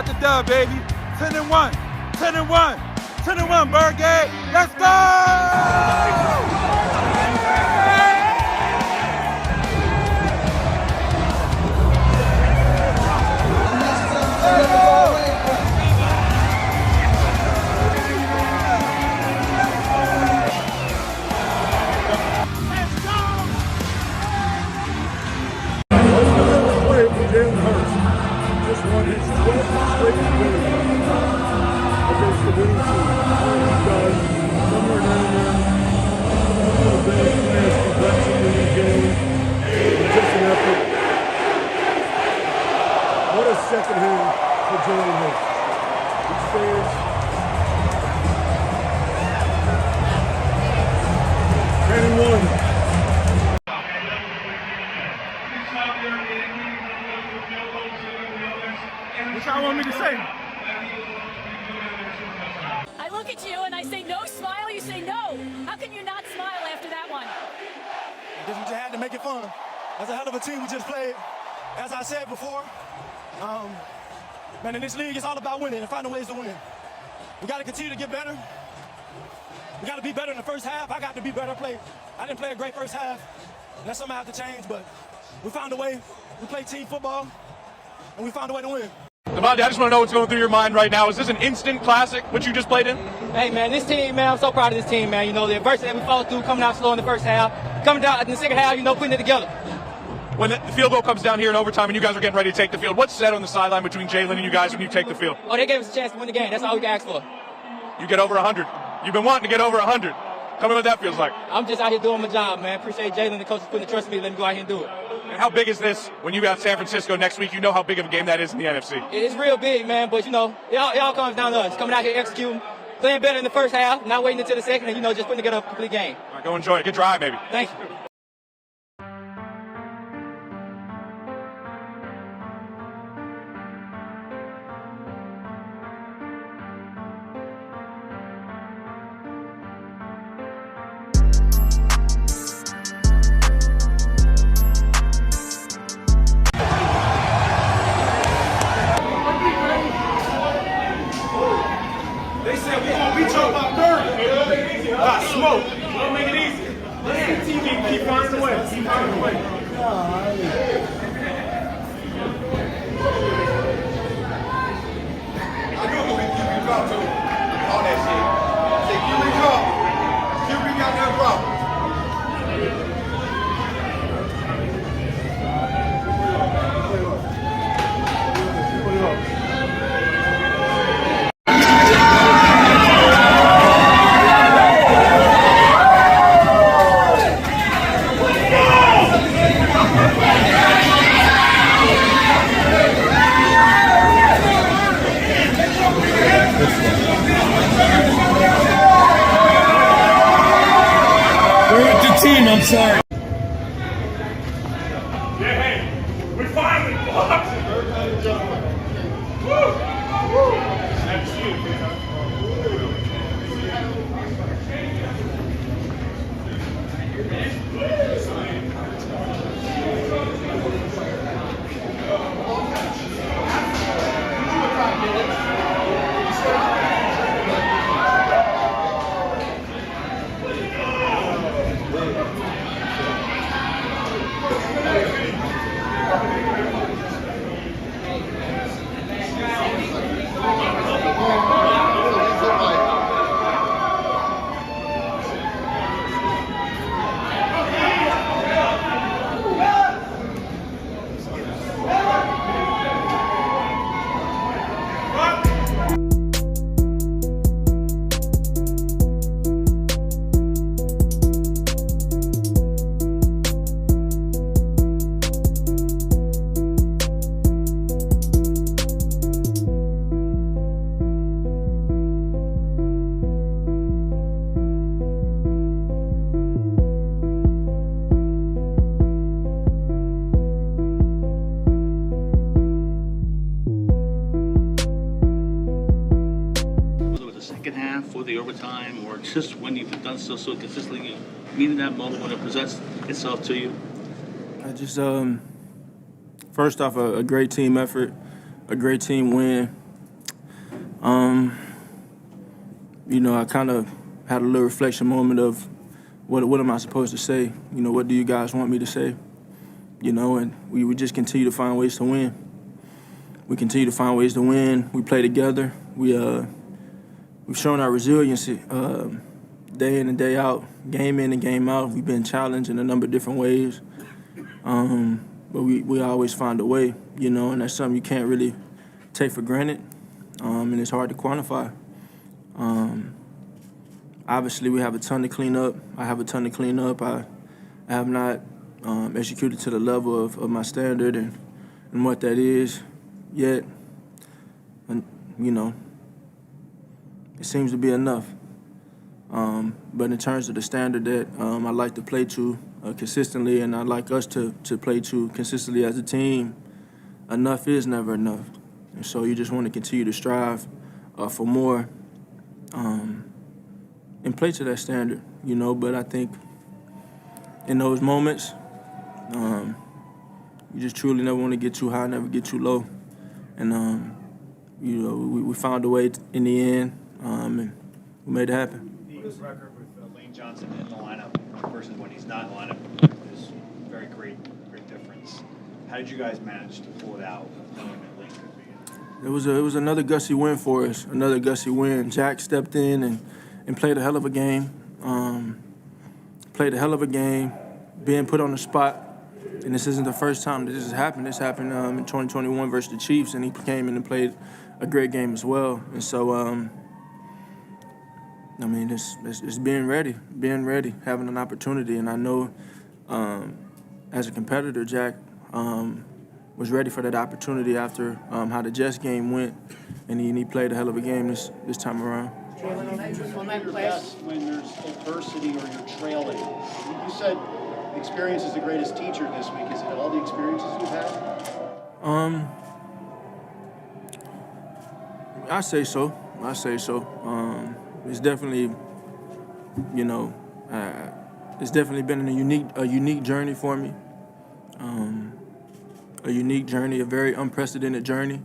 got the dub, baby. 10-1. 10-1. 10-1, Bird Gang. Let's go! Jalen just won his 12th straight win against the winning team. Because somewhere down there, some of the best complexion in the game, just an effort. What a second hand for Jalen Hurts. He stands 10-1. What y'all want me to say? I look at you and I say no smile, you say no. How can you not smile after that one? Because we just had to make it fun. That's a hell of a team we just played. As I said before, man, in this league, it's all about winning and finding ways to win. We got to continue to get better. We got to be better in the first half. I got to be better. I didn't play a great first half. That's something I have to change, but we found a way. We played team football, and we found a way to win. Devontae, I just want to know what's going through your mind right now. Is this an instant classic, what you just played in? Hey, man, this team, man, I'm so proud of this team, man. You know, the adversity that we fought through, coming out slow in the first half, coming down in the second half, you know, putting it together. When the field goal comes down here in overtime and you guys are getting ready to take the field, what's said on the sideline between Jalen and you guys when you take the field? Oh, they gave us a chance to win the game. That's all we can ask for. You get over 100. You've been wanting to get over 100. Tell me what that feels like. I'm just out here doing my job, man. Appreciate Jalen and the coaches putting the trust in me to let me go out here and do it. And how big is this when you got San Francisco next week? You know how big of a game that is in the NFC. It's real big, man, but, you know, it all comes down to us. Coming out here executing, playing better in the first half, not waiting until the second, and, you know, just putting together a complete game. All right, go enjoy it. Good drive, maybe. Thank you. They said we gonna beat y'all about 30. Got smoke. We'll make it easy. This team keep finding a way. Keep finding a way. I knew it was going to keep you drop too. All that shit. I said, QB drop. QB got that drop. I'm sorry. Yeah, hey, we finally blocked it. Woo! That's second half or the overtime or just when you've done so consistently, meeting that moment when it presents itself to you? I just, first off, a great team effort, a great team win. I kind of had a little reflection moment of what am I supposed to say? What do you guys want me to say? And we just continue to find ways to win. We continue to find ways to win. We play together. We've shown our resiliency day in and day out, game in and game out. We've been challenged in a number of different ways, but we always find a way, and that's something you can't really take for granted, and it's hard to quantify. Obviously, we have a ton to clean up. I have a ton to clean up. I have not executed to the level of my standard and what that is yet. And, it seems to be enough. But in terms of the standard that I like to play to consistently, and I like us to play to consistently as a team, enough is never enough. And so you just want to continue to strive for more and play to that standard, But I think in those moments, you just truly never want to get too high, never get too low. And, we found a way in the end, and we made it happen. His record with Lane Johnson in the lineup versus when he's not in the lineup is very great difference. How did you guys manage to pull it out, knowing that Lane could be in? It was another gutsy win for us, another gutsy win. Jack stepped in and played a hell of a game. Being put on the spot, and this isn't the first time that this has happened. This happened in 2021 versus the Chiefs, and he came in and played a great game as well. And so, it's being ready, having an opportunity. And I know as a competitor, Jack was ready for that opportunity after how the Jets game went, and he played a hell of a game this time around. Jalen, on that class, when there's adversity or you're trailing, you said experience is the greatest teacher this week. Is it all the experiences you've had? I say so. It's definitely, it's definitely been a unique journey for me. A unique journey, a very unprecedented journey,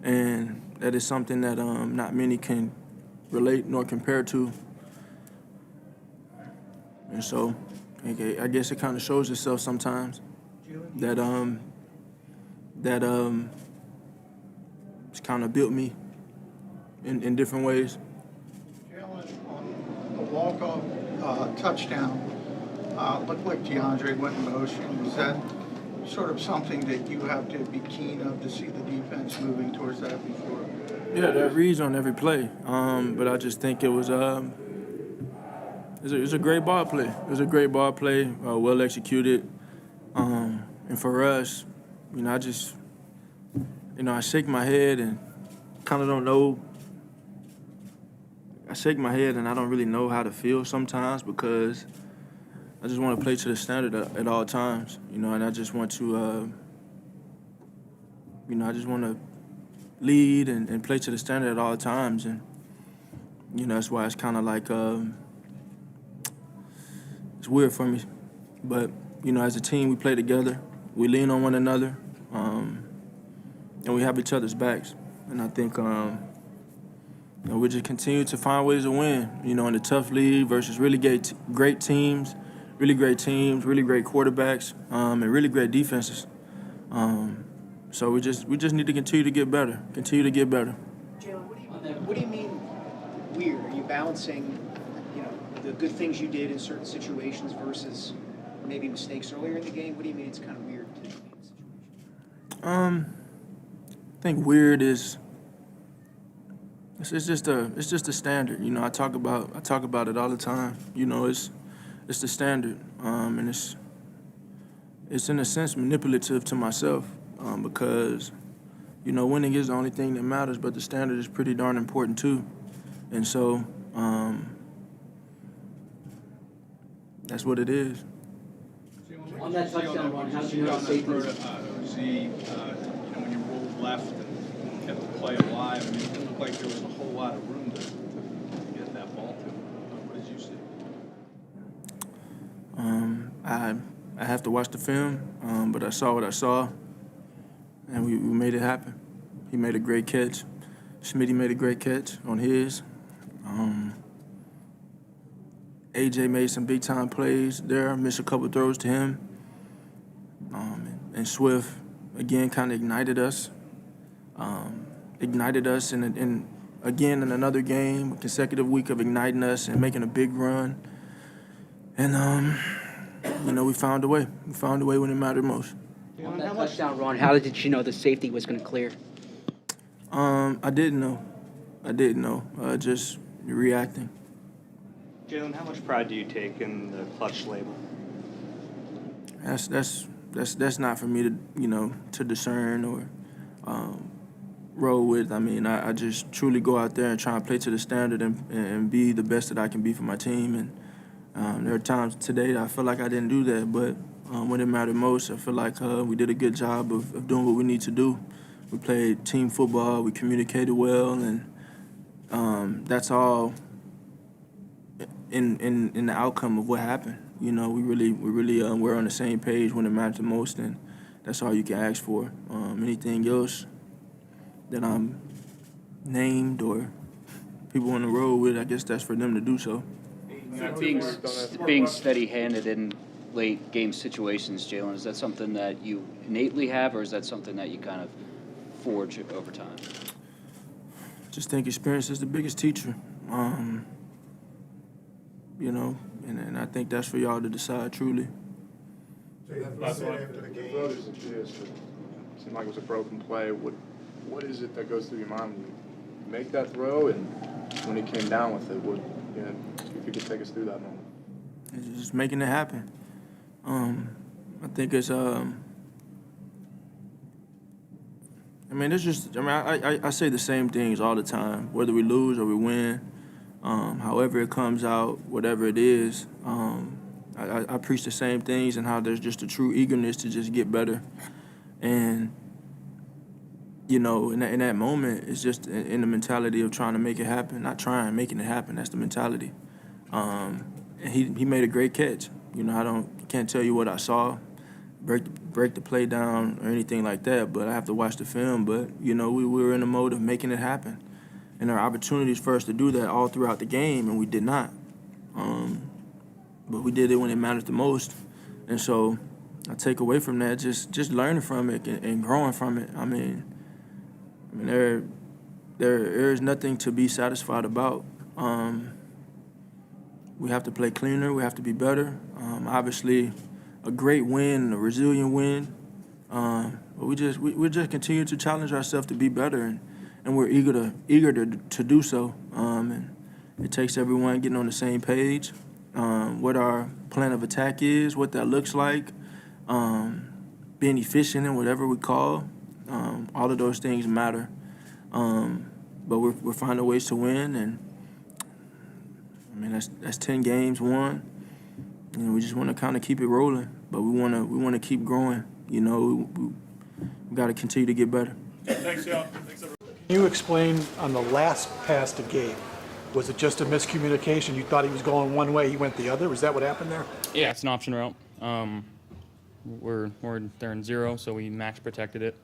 and that is something that not many can relate nor compare to. And so, I guess it kind of shows itself sometimes that it's kind of built me in different ways. Jalen, on the walk-off touchdown, looked like DeAndre went in motion. Was that sort of something that you have to be keen of to see the defense moving towards that before? Yeah, that reads on every play. But I just think it was a great ball play. It was a great ball play, well executed. And for us, I just, I shake my head and kind of don't know. I shake my head and I don't really know how to feel sometimes because I just want to play to the standard at all times, and I just want to, I just want to lead and play to the standard at all times. And, that's why it's kind of like, it's weird for me. But, as a team, we play together. We lean on one another, and we have each other's backs. And I think we just continue to find ways to win, in a tough league versus really great teams, really great quarterbacks, and really great defenses. So we just need to continue to get better. Jalen, what do you mean weird? Are you balancing, the good things you did in certain situations versus maybe mistakes earlier in the game? What do you mean it's kind of weird to be in a situation? I think weird is it's just a standard. I talk about it all the time. It's the standard, and it's in a sense manipulative to myself because winning is the only thing that matters, but the standard is pretty darn important too, and so that's what it is. On that touchdown run, how did you know the safety? When you rolled left and kept the play alive, it looked like there was a whole lot of room to get that ball to. What did you see? I have to watch the film, but I saw what I saw, and we made it happen. He made a great catch. Smitty made a great catch on his. AJ made some big-time plays there, missed a couple throws to him. And Swift, again, kind of ignited us. And again, in another game, a consecutive week of igniting us and making a big run. And, we found a way. We found a way when it mattered most. On that touchdown run, how did you know the safety was going to clear? I didn't know. Just reacting. Jalen, how much pride do you take in the clutch label? That's not for me to discern or roll with. I mean, I just truly go out there and try and play to the standard and be the best that I can be for my team. And there are times today that I feel like I didn't do that, but when it mattered most, I feel like we did a good job of doing what we need to do. We played team football, we communicated well, and that's all in the outcome of what happened. We really were on the same page when it mattered the most, and that's all you can ask for. Anything else that I'm named or people on the road with, I guess that's for them to do so. Being steady-handed in late game situations, Jalen, is that something that you innately have, or is that something that you kind of forge over time? Just think experience is the biggest teacher. And I think that's for y'all to decide truly. After the game, it seemed like it was a broken play. What is it that goes through your mind when you make that throw, and when he came down with it? If you could take us through that moment. It's just making it happen. I think it's I say the same things all the time, whether we lose or we win. However it comes out, whatever it is, I preach the same things and how there's just a true eagerness to just get better. And, in that moment, it's just in the mentality of trying to make it happen. Not trying, making it happen. That's the mentality. And he made a great catch. Can't tell you what I saw, break the play down or anything like that, but I have to watch the film. But, we were in the mode of making it happen. And there are opportunities for us to do that all throughout the game, and we did not. But we did it when it mattered the most. And so I take away from that just learning from it and growing from it. I mean, there is nothing to be satisfied about. We have to play cleaner. We have to be better. Obviously, a great win, a resilient win. But we just continue to challenge ourselves to be better, and we're eager to do so. And it takes everyone getting on the same page. What our plan of attack is, what that looks like, being efficient in whatever we call. All of those things matter. But we're finding ways to win, and that's 10 games won. We just want to kind of keep it rolling, but we want to keep growing. We got to continue to get better. Thanks, y'all. Thanks, everyone. Can you explain on the last pass to Gabe? Was it just a miscommunication? You thought he was going one way, he went the other? Was that what happened there? Yeah, it's an option route. We're there in zero, so we max protected it.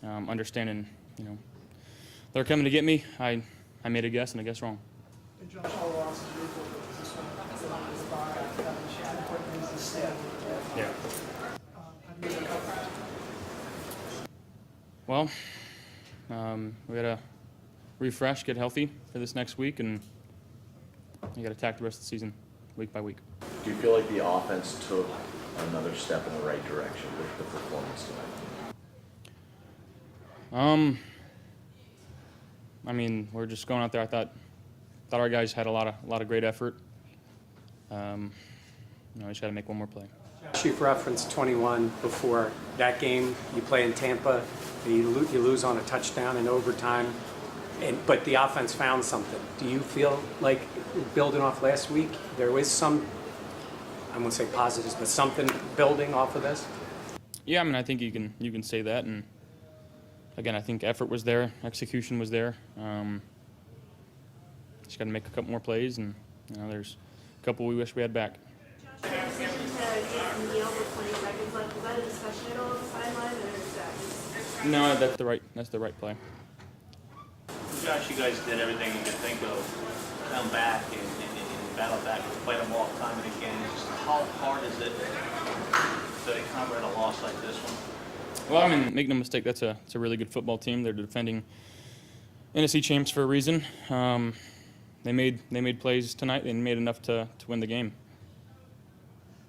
Understanding, they're coming to get me. I made a guess and I guess wrong. Yeah. Well, we got to refresh, get healthy for this next week, and you got to attack the rest of the season week by week. Do you feel like the offense took another step in the right direction with the performance tonight? We're just going out there. I thought our guys had a lot of great effort. We just got to make one more play. You've referenced 21 before. That game, you play in Tampa, and you lose on a touchdown in overtime, but the offense found something. Do you feel like, building off last week, there was some, I won't say positives, but something building off of this? Yeah, I think you can say that, and again, I think effort was there, execution was there. Just got to make a couple more plays, and there's a couple we wish we had back. No, that's the right play. Josh, you guys did everything you could think of, come back and battle back and play them all time and again. Just how hard is it to combat a loss like this one? Well, I mean, make no mistake, it's a really good football team. They're defending NFC champs for a reason. They made plays tonight and made enough to win the game.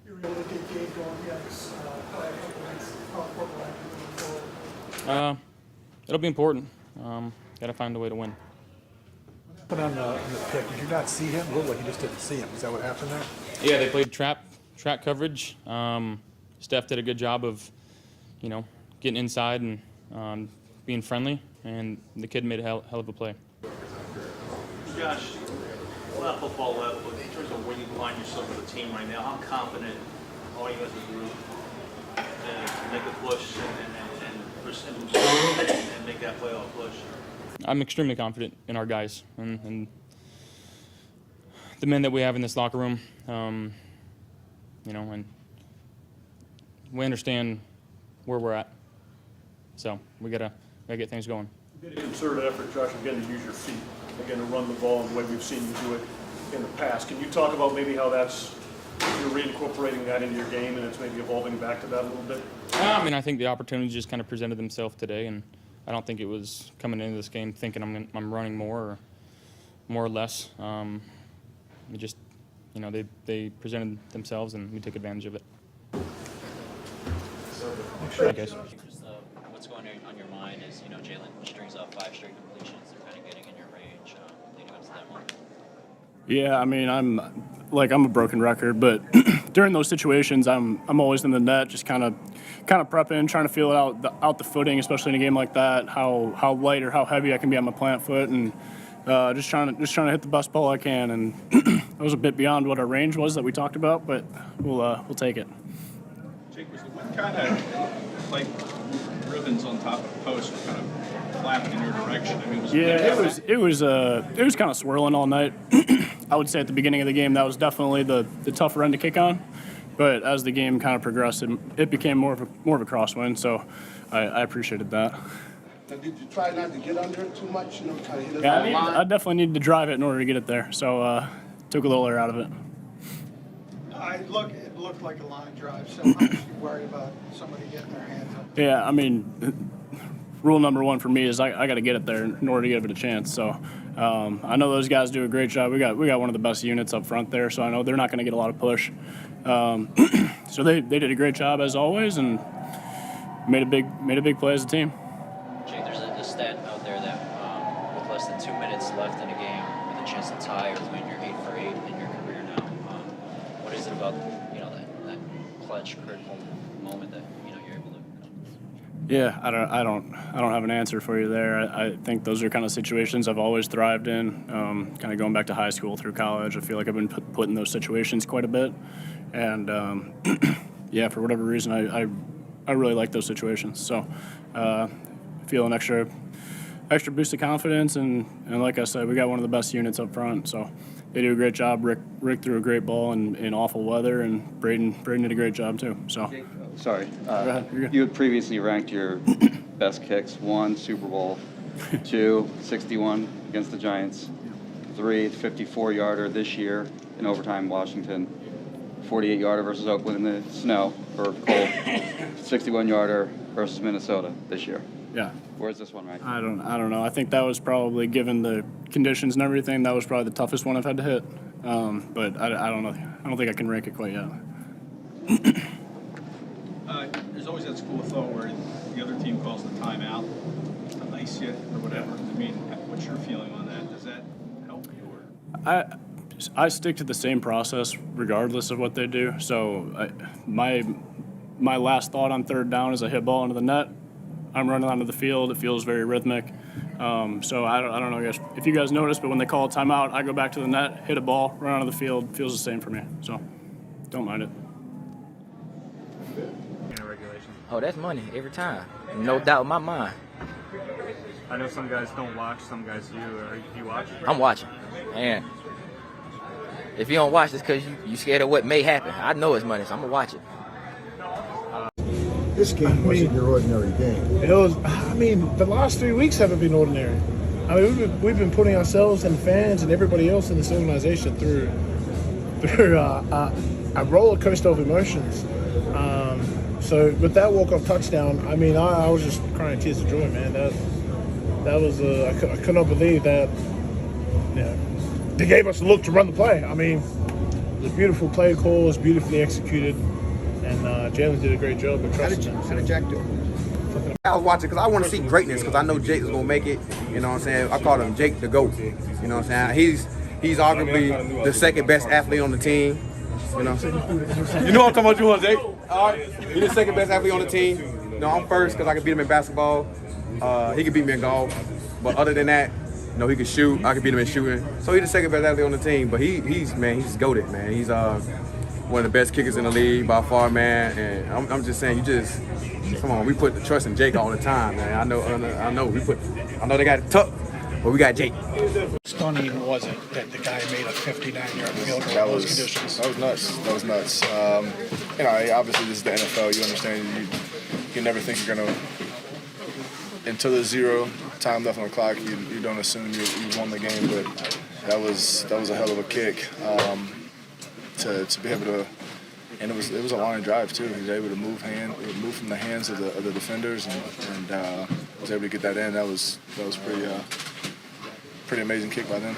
You were able to get game going against how important will that be moving forward? It'll be important. Got to find a way to win. But on the pick, did you not see him? It looked like you just didn't see him. Is that what happened there? Yeah, they played trap coverage. Steph did a good job of, getting inside and being friendly, and the kid made a hell of a play. Josh, a lot of football left, but in terms of where you find yourself as a team right now, how confident are you as a group to make a push and make that playoff push? I'm extremely confident in our guys and the men that we have in this locker room. And we understand where we're at. So we gotta get things going. You did a concerted effort, Josh, again, to use your feet, again, to run the ball the way we've seen you do it in the past. Can you talk about maybe how you're reincorporating that into your game and it's maybe evolving back to that a little bit? I mean, I think the opportunity just kind of presented themselves today, and I don't think it was coming into this game thinking I'm running more or less. It just, they presented themselves and we took advantage of it. I guess. What's going on your mind is, Jalen strings out 5 straight completions. They're kind of getting in your range leading up to that moment. Yeah, I mean, I'm a broken record, but during those situations, I'm always in the net, just kind of prepping, trying to feel out the footing, especially in a game like that, how light or how heavy I can be on my plant foot, and just trying to hit the best ball I can. And it was a bit beyond what our range was that we talked about, but we'll take it. Jake, was the wind kind of like ribbons on top of the post kind of flapping in your direction? I mean, it was kind of swirling all night. I would say at the beginning of the game that was definitely the tougher end to kick on, but as the game kind of progressed, it became more of a crosswind. So I appreciated that. Now, did you try not to get under it too much? Try to hit it I definitely needed to drive it in order to get it there. So took a little air out of it. It looked like a line drive. So how much you worry about somebody getting their hands up? Yeah, I mean, rule number one for me is I got to get it there in order to give it a chance. So I know those guys do a great job. We got one of the best units up front there, so I know they're not going to get a lot of push. So they did a great job as always and made a big play as a team. Jake, there's a stat out there that with less than 2 minutes left in a game, with a chance to tie or win, you're 8 for 8 in your career now. What is it about that clutch critical moment that you're able to? Yeah, I don't have an answer for you there. I think those are kind of situations I've always thrived in. Kind of going back to high school through college, I feel like I've been put in those situations quite a bit, and yeah, for whatever reason, I really like those situations. So feel an extra boost of confidence, and like I said, we got one of the best units up front. So they do a great job. Rick threw a great ball in awful weather, and Braden did a great job too. So. Sorry. Go ahead. You had previously ranked your best kicks: 1, Super Bowl; 2, 61 against the Giants; 3, 54-yarder this year in overtime, Washington; 48-yarder versus Oakland in the snow or cold; 61-yarder versus Minnesota this year. Yeah. Where's this one ranked? I don't know. I think that was probably, given the conditions and everything, that was probably the toughest one I've had to hit. But I don't know. I don't think I can rank it quite yet. There's always that school of thought where the other team calls the timeout, a nice hit or whatever. I mean, what's your feeling on that? Does that help you? Or? I stick to the same process regardless of what they do. So my last thought on third down is a hit ball into the net. I'm running onto the field. It feels very rhythmic. So I don't know, guys, if you guys noticed, but when they call a timeout, I go back to the net, hit a ball, run onto the field. Feels the same for me. So don't mind it. Oh, that's money every time. No doubt in my mind. I know some guys don't watch, some guys do. Are you watching? I'm watching. And if you don't watch, it's because you scared of what may happen. I know it's money, so I'm going to watch it. This game wasn't your ordinary game. It was. I mean, the last 3 weeks haven't been ordinary. I mean, we've been putting ourselves and fans and everybody else in this organization through a roller coaster of emotions. So with that walk-off touchdown, I mean, I was just crying tears of joy, man. That was I could not believe that. They gave us a look to run the play. I mean, it was a beautiful play call. It was beautifully executed, and Jalen did a great job of trusting them. How did Jack do? I was watching because I want to see greatness because I know Jake is going to make it. You know what I'm saying? I call him Jake the GOAT. You know what I'm saying? He's arguably the second best athlete on the team. You know what I'm saying? You know what I'm talking about, Jake? All right. He's the second best athlete on the team. You know, I'm first because I can beat him in basketball. He can beat me in golf. But other than that, you know, he can shoot. I can beat him in shooting. So he's the second best athlete on the team. But he's goated, man. He's one of the best kickers in the league by far, man. And I'm just saying, come on, we put the trust in Jake all the time, man. I know they got it tough, but we got Jake. Stunning was it that the guy made a 59-yard field goal in That those was conditions? That was nuts. You know, obviously this is the NFL. You understand. You never think you're gonna until there's zero time left on the clock. You don't assume you won the game, but that was a hell of a kick to be able to. And it was a line drive too. He was able to move from the hands of the defenders and was able to get that in. That was pretty amazing kick by them.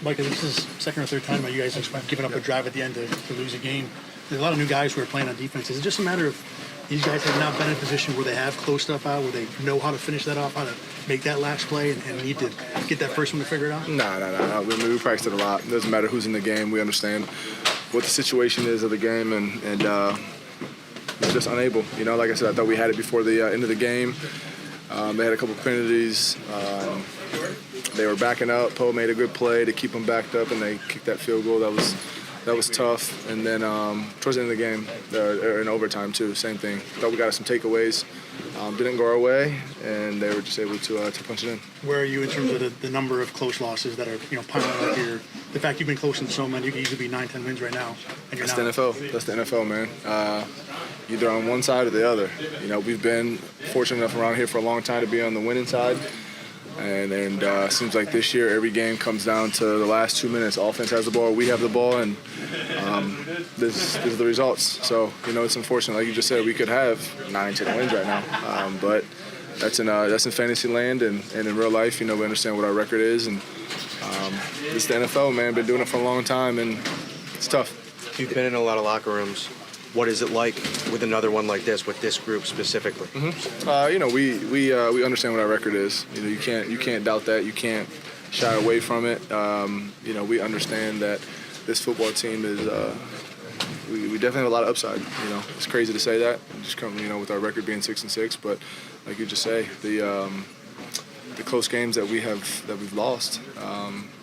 Micah, this is second or third time that you guys have given up a drive at the end to lose a game. There's a lot of new guys who are playing on defense. Is it just a matter of these guys have now been in a position where they have closed stuff out, where they know how to finish that off, how to make that last play, and need to get that first one to figure it out? No. We practiced it a lot. It doesn't matter who's in the game. We understand what the situation is of the game, and we're just unable. You know, like I said, I thought we had it before the end of the game. They had a couple penalties. They were backing up. Poe made a good play to keep them backed up, and they kicked that field goal. That was tough. And then towards the end of the game, or in overtime too, same thing. Thought we got some takeaways. Didn't go our way, and they were just able to punch it in. Where are you in terms of the number of close losses that are piling up here? The fact you've been close in so many, you could easily be 9-10 wins right now. And That's the NFL. That's the NFL, man. Either on one side or the other. You know, we've been fortunate enough around here for a long time to be on the winning side. And it seems like this year every game comes down to the last 2 minutes. Offense has the ball, we have the ball, and this is the results. So, you know, it's unfortunate. Like you just said, we could have 9-10 wins right now. But that's in fantasy land, and in real life, you know, we understand what our record is. And this is the NFL, man. Been doing it for a long time, and it's tough. You've been in a lot of locker rooms. What is it like with another one like this, with this group specifically? Mm-hmm. You know, we understand what our record is. You know, you can't doubt that. You can't shy away from it. You know, we understand that this football team is. We definitely have a lot of upside. You know, it's crazy to say that. Just come, you know, with our record being 6-6, but like you just say, the close games that we've lost,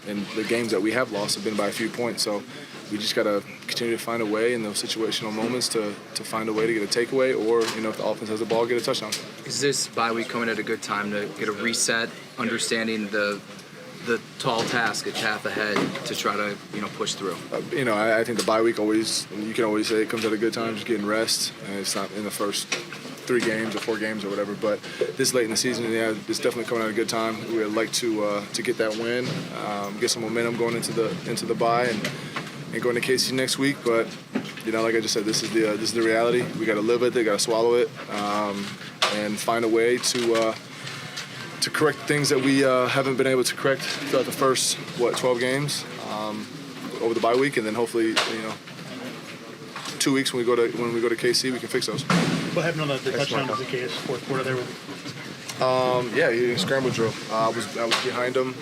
and the games that we have lost have been by a few points. So. We just got to continue to find a way in those situational moments to find a way to get a takeaway, or, you know, if the offense has the ball, get a touchdown. Is this bye week coming at a good time to get a reset, understanding the tall task at path ahead to try to, you know, push through? You know, I think the bye week you can always say it comes at a good time, just getting rest. And it's not in the first 3 games or 4 games or whatever, but this late in the season, yeah, it's definitely coming at a good time. We would like to get that win, get some momentum going into the bye, and going to KC next week. But, you know, like I just said, this is the reality. We got to live with it, got to swallow it, and find a way to correct things that we haven't been able to correct throughout the first 12 games over the bye week, and then hopefully, you know, 2 weeks when we go to KC, we can fix those. What happened on the touchdown to the KS fourth quarter there? Yeah, he did a scramble drill. I was behind him.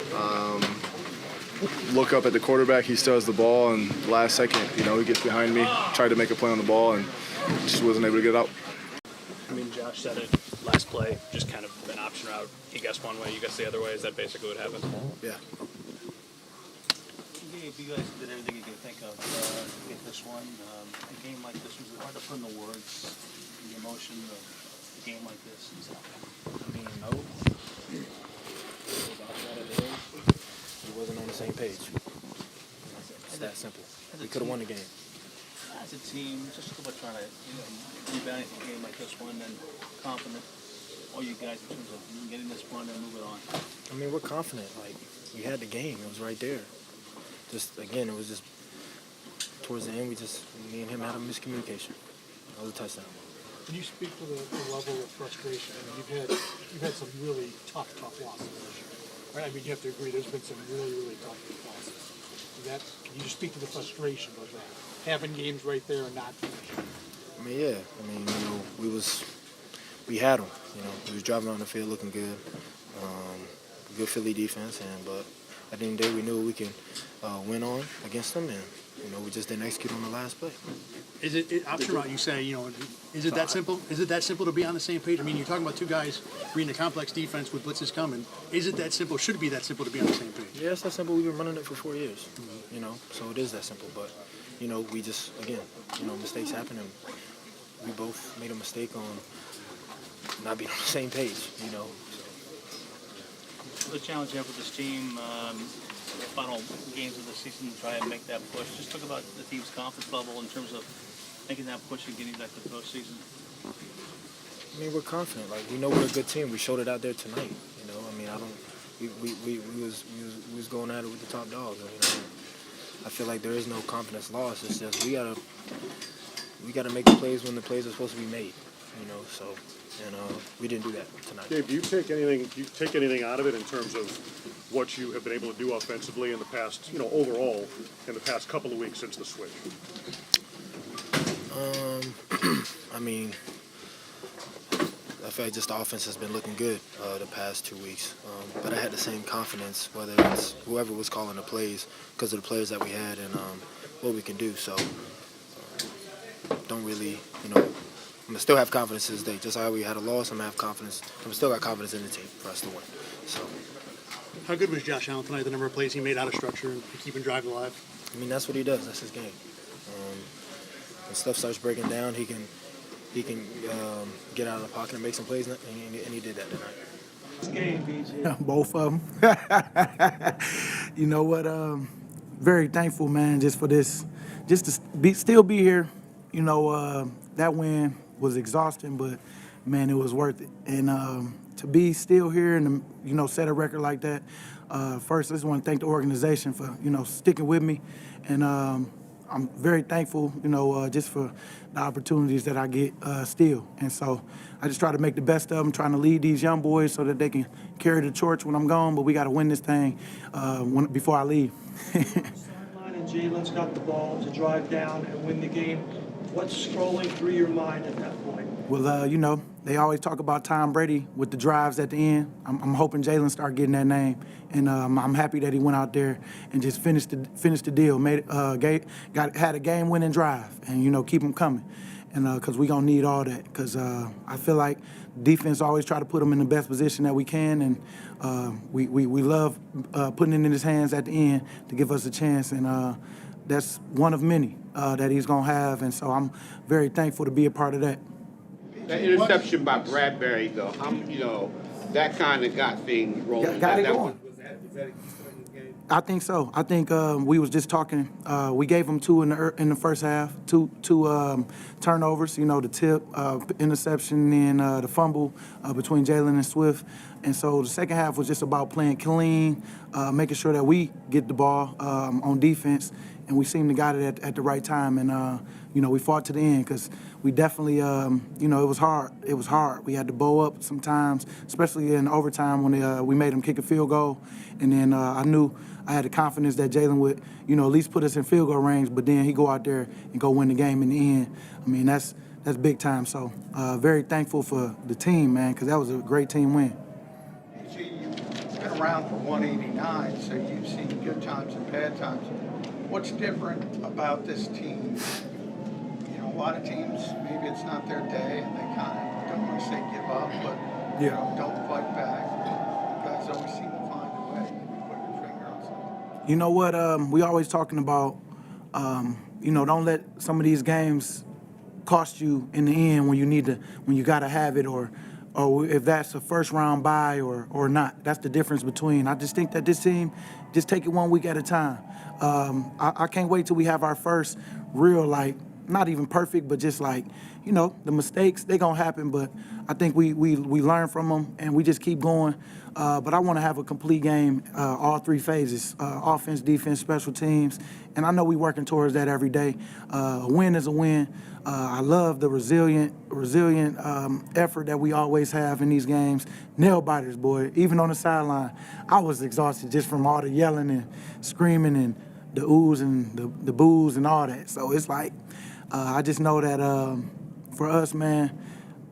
Look up at the quarterback, he still has the ball, and last second, you know, he gets behind me, tried to make a play on the ball, and just wasn't able to get it out. I mean, Josh said it last play, just kind of an option route. He guessed one way, you guessed the other way. Is that basically what happened? Yeah. You guys did everything you could think of to get this one. A game like this, was it hard to put into words the emotion of a game like this? I mean, no. We wasn't on the same page. It's that simple. We could have won the game. As a team, just about trying to rebound a game like this one, and confident. all you guys in terms of getting this one and move it on? I mean, we're confident. Like, we had the game. It was right there. Just, again, it was just towards the end, me and him had a miscommunication. That was a touchdown. Can you speak to the level of frustration? I mean, you've had some really tough losses this year, right? I mean, you have to agree. There's been some really tough losses. Can you just speak to the frustration of that, having games right there and not finishing? I mean, yeah. I mean, we had them. We was driving on the field looking good. Good Philly defense, but at the end of the day, we knew we can win on against them, and we just didn't execute on the last play. Is it option route? You say, is it that simple? Is it that simple to be on the same page? I mean, you're talking about two guys reading a complex defense with blitzes coming. Is it that simple? Should it be that simple to be on the same page? Yeah, it's that simple. We've been running it for 4 years, so it is that simple. But we just mistakes happen, and we both made a mistake on not being on the same page. The challenge you have with this team, the final games of the season, to try and make that push. Just talk about the team's confidence level in terms of making that push and getting back to the postseason. I mean, we're confident. Like, we know we're a good team. We showed it out there tonight. I mean, we was going at it with the top dogs. I feel like there is no confidence loss. It's just we gotta make the plays when the plays are supposed to be made. We didn't do that tonight. Dave, do you take anything out of it in terms of what you have been able to do offensively in the past, overall, in the past couple of weeks since the switch? I mean, I feel like just the offense has been looking good the past 2 weeks. But I had the same confidence, whether it's whoever was calling the plays, because of the players that we had and what we can do. So don't really, I'm still have confidence to this day. Just how we had a loss, I'm still got confidence in the team for us to win. So. How good was Josh Allen tonight? The number of plays he made out of structure and keeping drives alive. I mean, that's what he does. That's his game. When stuff starts breaking down, he can get out of the pocket and make some plays, and he did that tonight. Both of them. You know what? Very thankful, man, just for this, just to still be here. That win was exhausting, but man, it was worth it. And to be still here and set a record like that. First, I just want to thank the organization for sticking with me, and I'm very thankful, just for the opportunities that I get still. And so I just try to make the best of them, trying to lead these young boys so that they can carry the torch when I'm gone. But we got to win this thing before I leave. Sideline and Jalen's got the ball to drive down and win the game. What's scrolling through your mind at that point? Well, they always talk about Tom Brady with the drives at the end. I'm hoping Jalen start getting that name, and I'm happy that he went out there and just finished the deal. Had a game-winning drive, and keep them coming, and because we gonna need all that. Because I feel like defense always try to put him in the best position that we can, and we love putting it in his hands at the end to give us a chance, and that's one of many that he's gonna have, and so I'm very thankful to be a part of that. That interception by Bradbury, though, that kind of got things rolling. Got it going. I think so. I think we was just talking. We gave them two in the first half, two turnovers. The tip, interception, and the fumble between Jalen and Swift. And so the second half was just about playing clean, making sure that we get the ball on defense, and we seemed to got it at the right time. And we fought to the end because we definitely, it was hard. It was hard. We had to bow up sometimes, especially in overtime when we made them kick a field goal. And then I knew I had the confidence that Jalen would, at least put us in field goal range. But then he go out there and go win the game in the end. I mean, that's big time. So very thankful for the team, man, because that was a great team win. You've been around for 189, so you've seen good times and bad times. What's different about this team? A lot of teams, maybe it's not their day, and they kind of don't want to say give up, but don't fight back. You guys always seem to find a way. Maybe put your finger on something. You know what? We always talking about, don't let some of these games cost you in the end when you gotta have it, or if that's a first round bye or not. That's the difference between. I just think that this team just take it 1 week at a time. I can't wait till we have our first real not even perfect, but just like, the mistakes, they gonna happen, but I think we learn from them and we just keep going. But I want to have a complete game, all three phases, offense, defense, special teams, and I know we're working towards that every day. A win is a win. I love the resilient effort that we always have in these games. Nail biters, boy. Even on the sideline, I was exhausted just from all the yelling and screaming and the oohs and the boos and all that. So it's like, I just know that for us, man,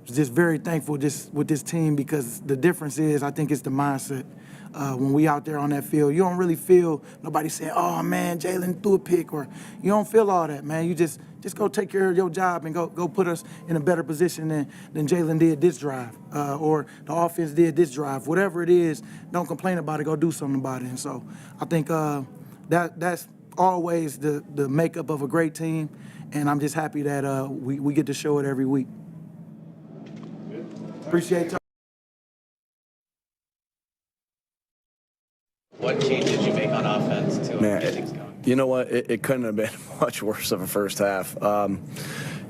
just very thankful just with this team, because the difference is, I think it's the mindset. When we out there on that field, you don't really feel nobody saying, "Oh man, Jalen threw a pick," or you don't feel all that, man. You just go take care of your job and go put us in a better position than Jalen did this drive, or the offense did this drive. Whatever it is, don't complain about it. Go do something about it. And so I think that's always the makeup of a great team, and I'm just happy that we get to show it every week. Appreciate y'all. What change did you make on offense to get things going? You know what? It couldn't have been much worse of a first half. We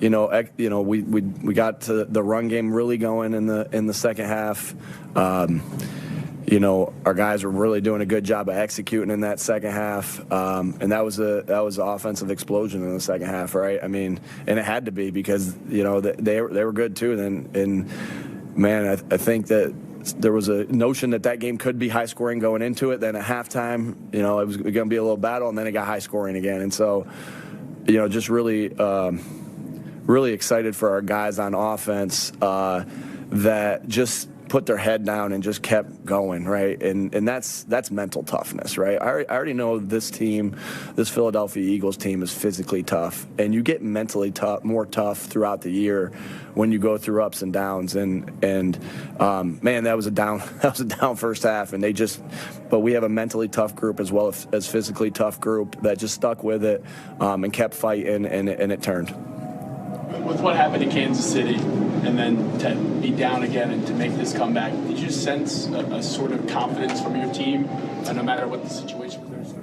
got to the run game really going in the second half. Our guys were really doing a good job of executing in that second half, and that was an offensive explosion in the second half, right? I mean, and it had to be, because they were good too. And man, I think that there was a notion that game could be high scoring going into it. Then at halftime, it was going to be a little battle, and then it got high scoring again. And so, just really excited for our guys on offense that just put their head down and just kept going, right? And that's mental toughness, right? I already know this team, this Philadelphia Eagles team, is physically tough, and you get mentally more tough throughout the year when you go through ups and downs. And man, that was a down first half, and but we have a mentally tough group as well as physically tough group that just stuck with it and kept fighting, and it turned. With what happened in Kansas City, and then to be down again and to make this comeback, did you sense a sort of confidence from your team, no matter what the situation was?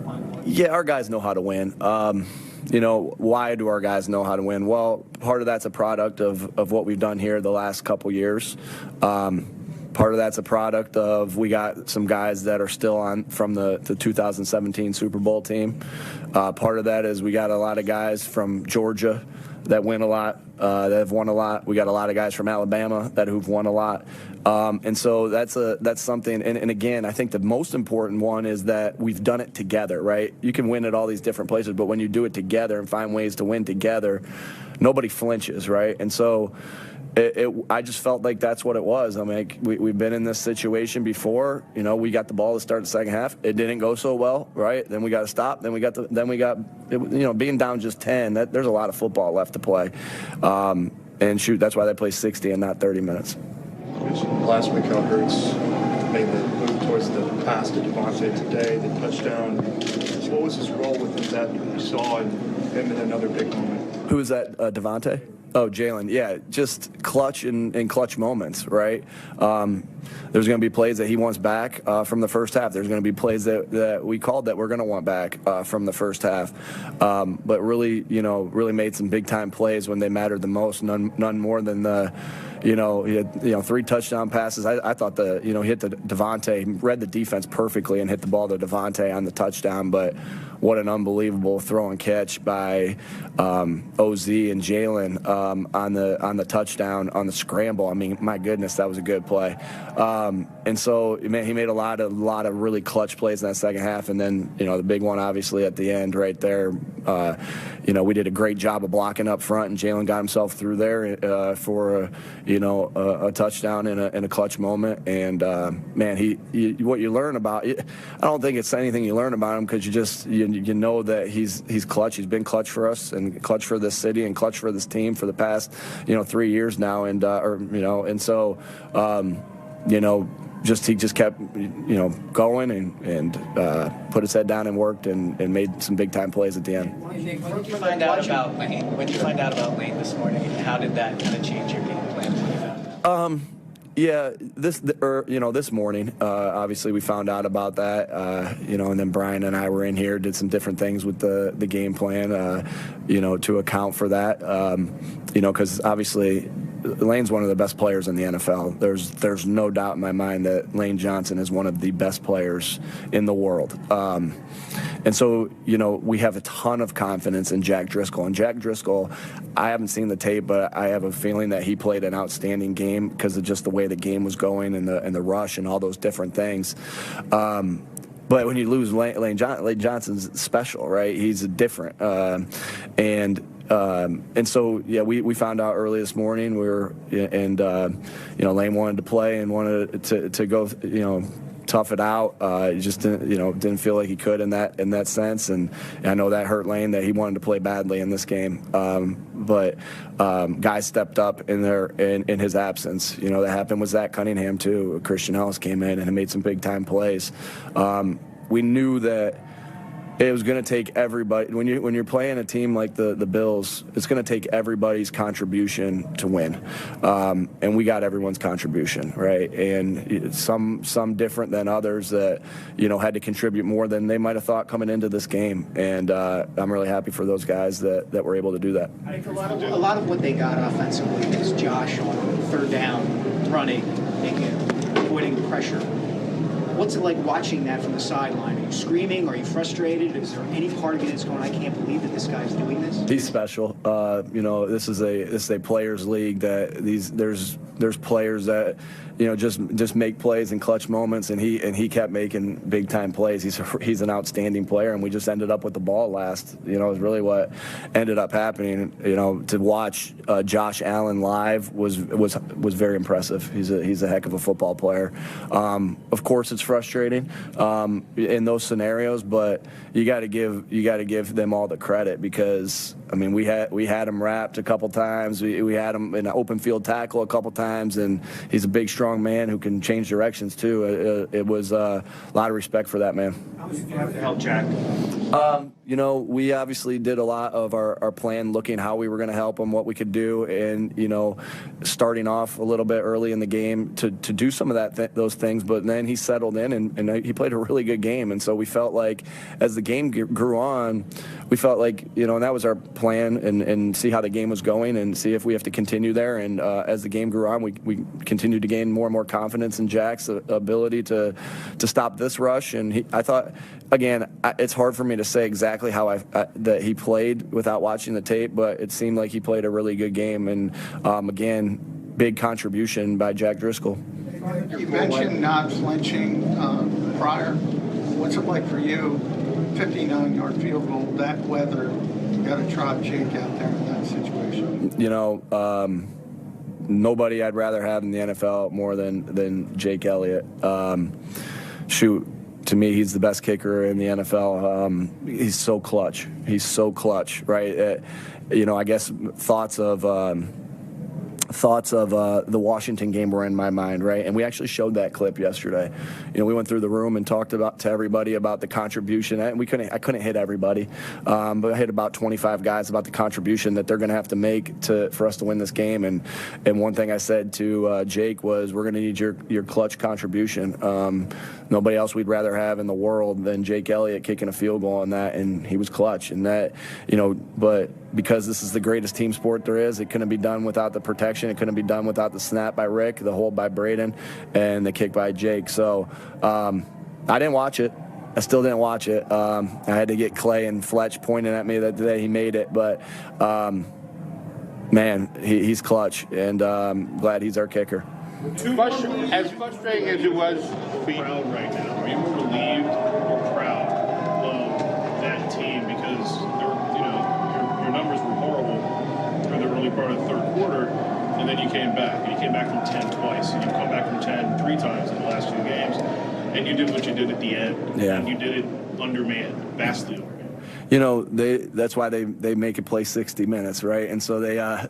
Yeah, our guys know how to win. Why do our guys know how to win? Well, part of that's a product of what we've done here the last couple years. Part of that's a product of we got some guys that are still on from the 2017 Super Bowl team. Part of that is we got a lot of guys from Georgia that win a lot, that have won a lot. We got a lot of guys from Alabama who've won a lot. And so that's something. And again, I think the most important one is that we've done it together, right? You can win at all these different places, but when you do it together and find ways to win together, nobody flinches, right? And so I just felt like that's what it was. I mean, we've been in this situation before. We got the ball to start the second half. It didn't go so well, right? Then we got to stop. Then we got being down just 10. There's a lot of football left to play. And shoot, that's why they play 60 and not 30 minutes. Last week, how Hurts made the move towards the pass to Devontae today, the touchdown. So what was his role within that you saw in him in another big moment? Who is that, Devontae? Oh, Jalen. Yeah, just clutch in clutch moments, right? There's going to be plays that he wants back from the first half. There's going to be plays that we called that we're going to want back from the first half. But really made some big-time plays when they mattered the most, none more than he had 3 touchdown passes. I thought he hit the Devontae, read the defense perfectly and hit the ball to Devontae on the touchdown. But what an unbelievable throw and catch by OZ and Jalen on the touchdown on the scramble. I mean, my goodness, that was a good play. And so, man, he made a lot of really clutch plays in that second half. And then, the big one, obviously, at the end right there, we did a great job of blocking up front, and Jalen got himself through there for a touchdown in a clutch moment. And man, what you learn about it, I don't think it's anything you learn about him, because you know that he's clutch. He's been clutch for us and clutch for this city and clutch for this team for the past 3 years now. And so he just kept going and put his head down and worked and made some big time plays at the end. When did you find out about Lane this morning? How did that kind of change your game plan? Yeah, this morning, obviously we found out about that, and then Brian and I were in here, did some different things with the game plan, to account for that, because obviously Lane's one of the best players in the NFL. There's no doubt in my mind that Lane Johnson is one of the best players in the world. And so, we have a ton of confidence in Jack Driscoll. And Jack Driscoll, I haven't seen the tape, but I have a feeling that he played an outstanding game because of just the way the game was going and the rush and all those different things. But when you lose Lane Johnson's special, right? He's different. And so, yeah, we found out early this morning. Lane wanted to play and wanted to go, tough it out. He just didn't feel like he could in that sense, and I know that hurt Lane, that he wanted to play badly in this game. But guys stepped up in his absence. That happened with Zach Cunningham too. Christian Ellis came in and made some big time plays. We knew that it was going to take everybody. When you're playing a team like the Bills, it's going to take everybody's contribution to win, and we got everyone's contribution, right? And some different than others that had to contribute more than they might have thought coming into this game. And I'm really happy for those guys that were able to do that. I think a lot of what they got offensively is Josh on third down, running, avoiding pressure. What's it like watching that from the sideline? Are you screaming? Are you frustrated? Is there any part of you that's going, I can't believe that this guy's doing this? He's special. This is a players' league. That there's players that just make plays in clutch moments, and he kept making big time plays. He's an outstanding player, and we just ended up with the ball last. Is really what ended up happening. To watch Josh Allen live was very impressive. He's a heck of a football player. Of course, it's frustrating in those scenarios, but you got to give them all the credit, because we had him wrapped a couple times. We had him in an open field tackle a couple times, and he's a big, strong man who can change directions too. It was a lot of respect for that man. How was it to help Jack? We obviously did a lot of our plan, looking how we were going to help him, what we could do, and starting off a little bit early in the game to do some of those things. But then he settled in and he played a really good game, and so we felt like as the game grew on, we felt like and that was our plan, and see how the game was going and see if we have to continue there. And as the game grew on, we continued to gain more and more confidence in Jack's ability to stop this rush. And I thought, again, it's hard for me to say exactly how that he played without watching the tape, but it seemed like he played a really good game. And again, big contribution by Jack Driscoll. You mentioned not flinching prior. What's it like for you? 59-yard field goal, that weather, you got to try Jake out there in that situation. Nobody I'd rather have in the NFL more than Jake Elliott. To me, he's the best kicker in the NFL. He's so clutch. Right? I guess thoughts of the Washington game were in my mind, right? And we actually showed that clip yesterday. We went through the room and talked to everybody about the contribution. And I couldn't hit everybody, but I hit about 25 guys about the contribution that they're going to have to make for us to win this game. And one thing I said to Jake was, we're going to need your clutch contribution. Nobody else we'd rather have in the world than Jake Elliott kicking a field goal on that, and he was clutch. And that, but because this is the greatest team sport there is, it couldn't be done without the protection. It couldn't be done without the snap by Rick, the hold by Braden, and the kick by Jake. So I didn't watch it. I still didn't watch it. I had to get Clay and Fletch pointing at me that day he made it. But, man, he's clutch, and glad he's our kicker. As frustrating as it was for you right now, are you more relieved or proud of that team? Because your numbers were horrible for the early part of the third quarter, and then you came back. And you came back from 10 twice, and you've come back from 10 3 times in the last 2 games, and you did what you did at the end. Yeah. And you did it undermanned, vastly undermanned. That's why they make it play 60 minutes, right? And so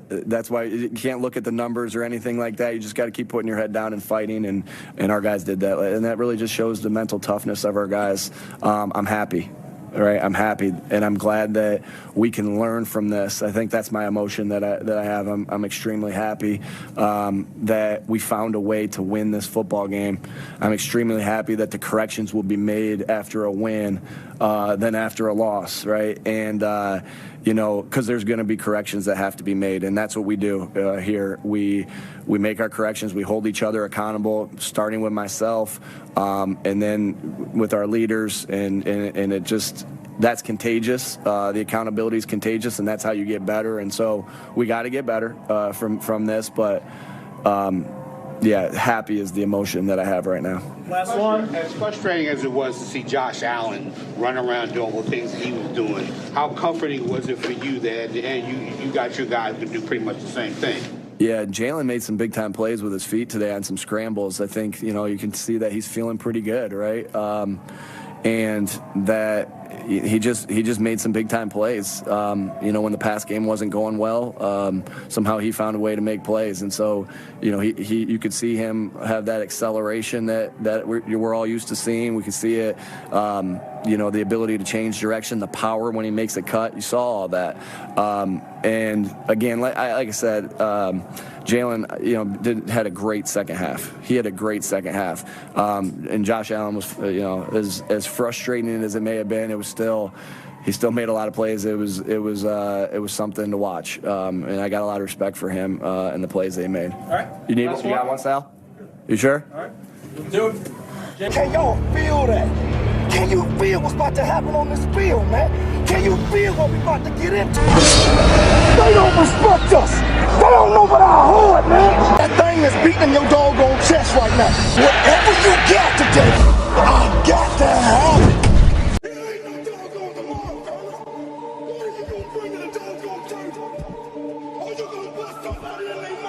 that's why you can't look at the numbers or anything like that. You just got to keep putting your head down and fighting, and our guys did that. And that really just shows the mental toughness of our guys. I'm happy. right? I'm happy, and I'm glad that we can learn from this. I think that's my emotion that I have. I'm extremely happy that we found a way to win this football game. I'm extremely happy that the corrections will be made after a win than after a loss, right? And you know, because there's going to be corrections that have to be made, and that's what we do here. We make our corrections. We hold each other accountable, starting with myself, and then with our leaders, and it just, that's contagious. The accountability is contagious, and that's how you get better. And so we got to get better from this, but yeah, happy is the emotion that I have right now. Last one. As frustrating as it was to see Josh Allen run around doing all the things he was doing, how comforting was it for you that and you got your guys to do pretty much the same thing? Yeah, Jalen made some big-time plays with his feet today on some scrambles. I think, you know, you can see that he's feeling pretty good, right? And that he just made some big-time plays. You know, when the pass game wasn't going well, somehow he found a way to make plays. And so, you know, you could see him have that acceleration that we're all used to seeing. We could see it, you know, the ability to change direction, the power when he makes a cut. You saw all that. And again, like I said, Jalen, you know, had a great second half. He had a great second half. And Josh Allen was, you know, as frustrating as it may have been, he still made a lot of plays. It was something to watch. And I got a lot of respect for him and the plays they made. All right. You got one, Sal? You sure? All right. Do it. Can y'all feel that? Can you feel what's about to happen on this field, man? Can you feel what we about to get into? They don't respect us. They don't know about our heart, man. That thing is beating your doggone chest right now. Whatever you got today, I got to have it. There ain't no doggone tomorrow, fella. What are you gonna bring to the doggone table? Are you gonna bust somebody in their